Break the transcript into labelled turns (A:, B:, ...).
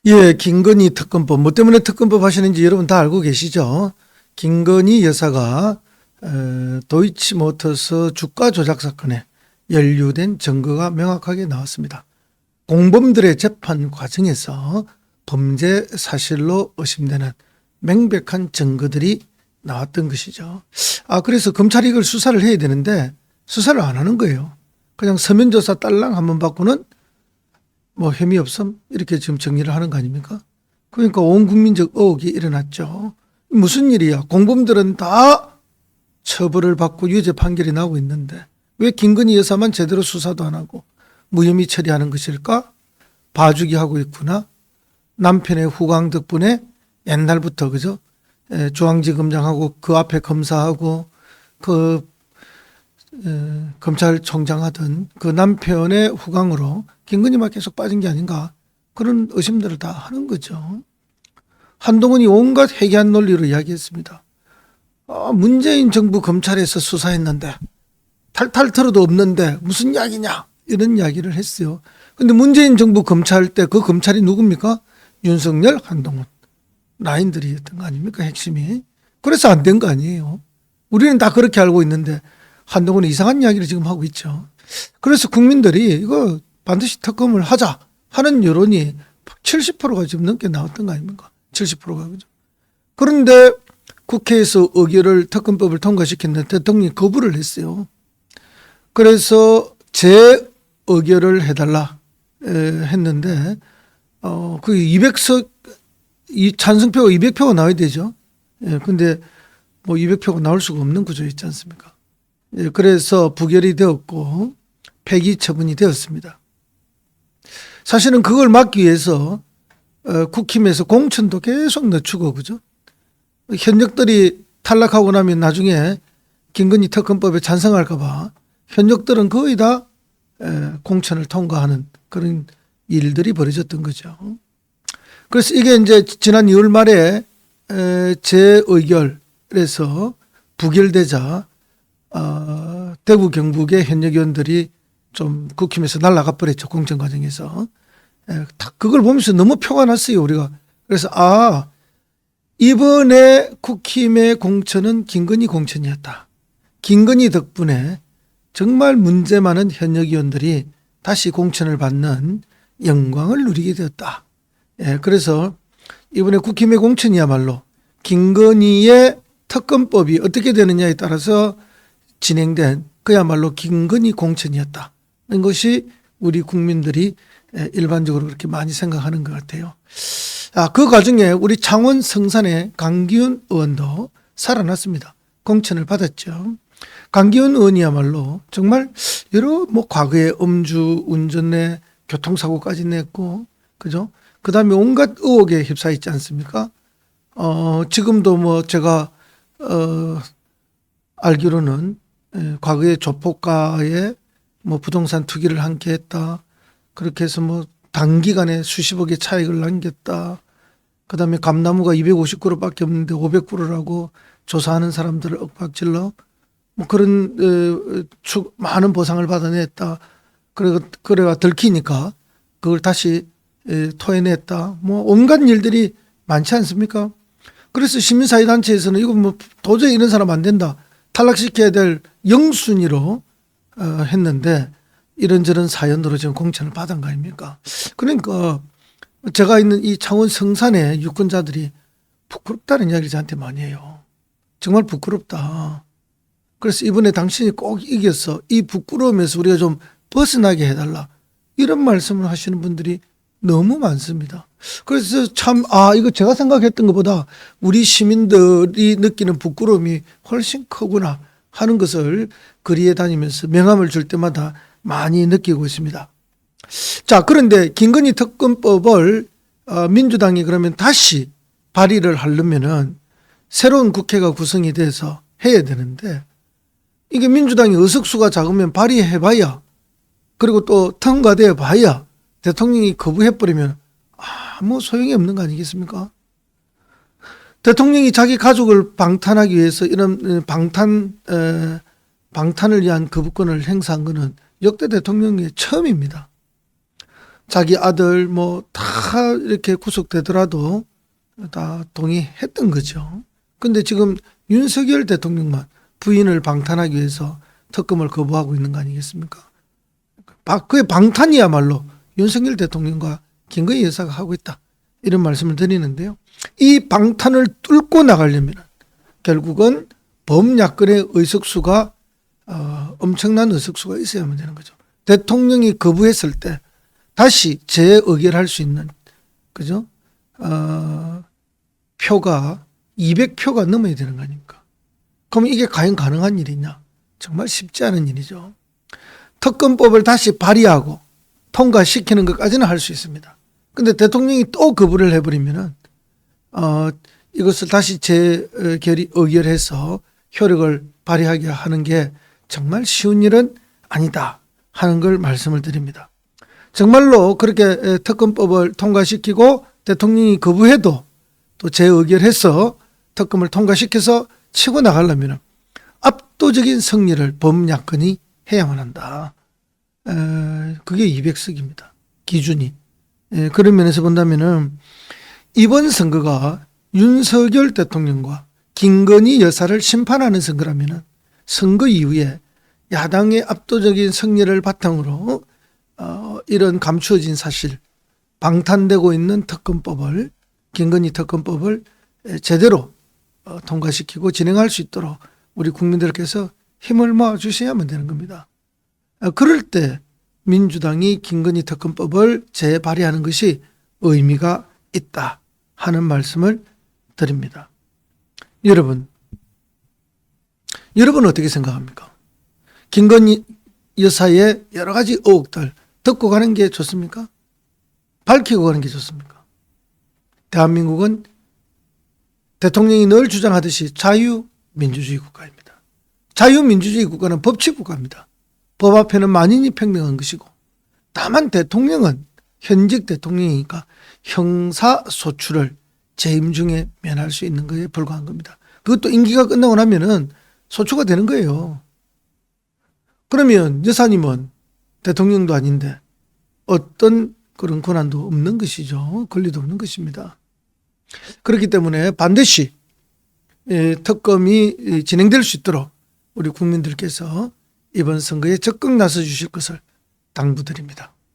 A: 예, 김건희 특검법. 뭐 때문에 특검법 하시는지 여러분 다 알고 계시죠? 김건희 여사가 도이치모터스 주가 조작 사건에 연루된 증거가 명확하게 나왔습니다. 공범들의 재판 과정에서 범죄 사실로 의심되는 명백한 증거들이 나왔던 것이죠. 그래서 검찰이 이걸 수사를 해야 되는데 수사를 안 하는 거예요. 그냥 서면조사 딸랑 한번 받고는 뭐 혐의 없음 이렇게 지금 정리를 하는 거 아닙니까? 그러니까 온 국민적 의혹이 일어났죠. 무슨 일이야? 공범들은 다 처벌을 받고 유죄 판결이 나오고 있는데 왜 김건희 여사만 제대로 수사도 안 하고 무혐의 처리하는 것일까? 봐주기 하고 있구나. 남편의 후광 덕분에 옛날부터 그죠? 중앙지검장하고 그 앞에 검사하고 그 검찰총장 하던 그 남편의 후광으로 김건희만 계속 빠진 게 아닌가 그런 의심들을 다 하는 거죠. 한동훈이 온갖 회개한 논리로 이야기했습니다. 문재인 정부 검찰에서 수사했는데 탈탈 털어도 없는데 무슨 이야기냐 이런 이야기를 했어요. 근데 문재인 정부 검찰 때 그 검찰이 누굽니까? 윤석열, 한동훈 라인들이었던 거 아닙니까? 핵심이. 그래서 안 된 거 아니에요. 우리는 다 그렇게 알고 있는데 한동훈은 이상한 이야기를 지금 하고 있죠. 그래서 국민들이 이거 반드시 특검을 하자 하는 여론이 70%가 지금 넘게 나왔던 거 아닙니까? 70%가 그죠. 그런데 국회에서 의결을 특검법을 통과시켰는데 대통령이 거부를 했어요. 그래서 재의결을 해달라 했는데 그 200석 이 찬성표가 200표가 나와야 되죠. 근데 뭐 200표가 나올 수가 없는 구조였지 않습니까? 그래서 부결이 되었고 폐기 처분이 되었습니다. 사실은 그걸 막기 위해서 국힘에서 공천도 계속 늦추고 그죠? 현역들이 탈락하고 나면 나중에 김건희 특검법에 찬성할까 봐 현역들은 거의 다 공천을 통과하는 그런 일들이 벌어졌던 거죠. 그래서 이게 이제 지난 2월 말에 재의결에서 부결되자 대구 경북의 현역 의원들이 좀 국힘에서 날아가 버렸죠. 공천 과정에서. 그걸 보면서 너무 표가 났어요. 우리가. 그래서 이번에 국힘의 공천은 김건희 공천이었다. 김건희 덕분에 정말 문제 많은 현역 의원들이 다시 공천을 받는 영광을 누리게 되었다. 그래서 이번에 국힘의 공천이야말로 김건희의 특검법이 어떻게 되느냐에 따라서 진행된 그야말로 김건희 공천이었다는 것이 우리 국민들이 일반적으로 그렇게 많이 생각하는 것 같아요. 그 과정에 우리 창원 성산의 강기훈 의원도 살아났습니다. 공천을 받았죠. 강기훈 의원이야말로 정말 여러 과거에 음주 운전에 교통사고까지 냈고 그죠? 그 다음에 온갖 의혹에 휩싸였지 않습니까? 지금도 제가 알기로는 과거에 조폭가에 부동산 투기를 함께 했다. 그렇게 해서 단기간에 수십억의 차익을 남겼다. 그 다음에 감나무가 250그루밖에 없는데 500그루라고 조사하는 사람들을 윽박질러 그런 많은 보상을 받아냈다. 그래가 들키니까 그걸 다시 토해냈다. 온갖 일들이 많지 않습니까? 그래서 시민사회단체에서는 이거 도저히 이런 사람 안 된다. 탈락시켜야 될 영순위로 했는데 이런저런 사연으로 지금 공천을 받은 거 아닙니까? 그러니까 제가 있는 이 창원 성산의 유권자들이 부끄럽다는 이야기를 저한테 많이 해요. 정말 부끄럽다. 그래서 이번에 당신이 꼭 이겨서 이 부끄러움에서 우리가 좀 벗어나게 해달라. 이런 말씀을 하시는 분들이 너무 많습니다. 그래서 참 이거 제가 생각했던 것보다 우리 시민들이 느끼는 부끄러움이 훨씬 크구나 하는 것을 거리에 다니면서 명함을 줄 때마다 많이 느끼고 있습니다. 자, 그런데 김건희 특검법을 민주당이 그러면 다시 발의를 하려면은 새로운 국회가 구성이 돼서 해야 되는데 이게 민주당이 의석수가 작으면 발의해봐야 그리고 또 통과되어 봐야 대통령이 거부해버리면 아무 소용이 없는 거 아니겠습니까? 대통령이 자기 가족을 방탄하기 위해서 이런 방탄을 위한 거부권을 행사한 것은 역대 대통령의 처음입니다. 자기 아들 뭐 다 이렇게 구속되더라도 다 동의했던 거죠. 근데 지금 윤석열 대통령만 부인을 방탄하기 위해서 특검을 거부하고 있는 거 아니겠습니까? 그게 방탄이야말로 윤석열 대통령과 김건희 여사가 하고 있다, 이런 말씀을 드리는데요. 이 방탄을 뚫고 나가려면 결국은 범야권의 의석수가 엄청난 의석수가 있어야만 되는 거죠. 대통령이 거부했을 때 다시 재의결할 수 있는, 그죠? 표가 200표가 넘어야 되는 거 아닙니까? 그럼 이게 과연 가능한 일이냐? 정말 쉽지 않은 일이죠. 특검법을 다시 발의하고 통과시키는 것까지는 할 수 있습니다. 근데 대통령이 또 거부를 해버리면은 이것을 다시 의결해서 효력을 발휘하게 하는 게 정말 쉬운 일은 아니다 하는 걸 말씀을 드립니다. 정말로 그렇게 특검법을 통과시키고 대통령이 거부해도 또 재의결해서 특검을 통과시켜서 치고 나가려면 압도적인 승리를 범야권이 해야만 한다. 그게 200석입니다. 기준이. 그런 면에서 본다면은 이번 선거가 윤석열 대통령과 김건희 여사를 심판하는 선거라면은 선거 이후에 야당의 압도적인 승리를 바탕으로 이런 감추어진 사실, 방탄되고 있는 특검법을, 김건희 특검법을 제대로 통과시키고 진행할 수 있도록 우리 국민들께서 힘을 모아 주셔야만 되는 겁니다. 그럴 때 민주당이 김건희 특검법을 재발의하는 것이 의미가 있다 하는 말씀을 드립니다. 여러분 어떻게 생각합니까? 김건희 여사의 여러 가지 의혹들 듣고 가는 게 좋습니까? 밝히고 가는 게 좋습니까? 대한민국은 대통령이 늘 주장하듯이 자유민주주의 국가입니다. 자유민주주의 국가는 법치 국가입니다. 법 앞에는 만인이 평등한 것이고, 다만 대통령은 현직 대통령이니까 형사소출을 재임 중에 면할 수 있는 것에 불과한 겁니다. 그것도 임기가 끝나고 나면은 소추가 되는 거예요. 그러면 여사님은 대통령도 아닌데 어떤 그런 권한도 없는 것이죠. 권리도 없는 것입니다. 그렇기 때문에 반드시 특검이 진행될 수 있도록 우리 국민들께서 이번 선거에 적극 나서 주실 것을 당부드립니다.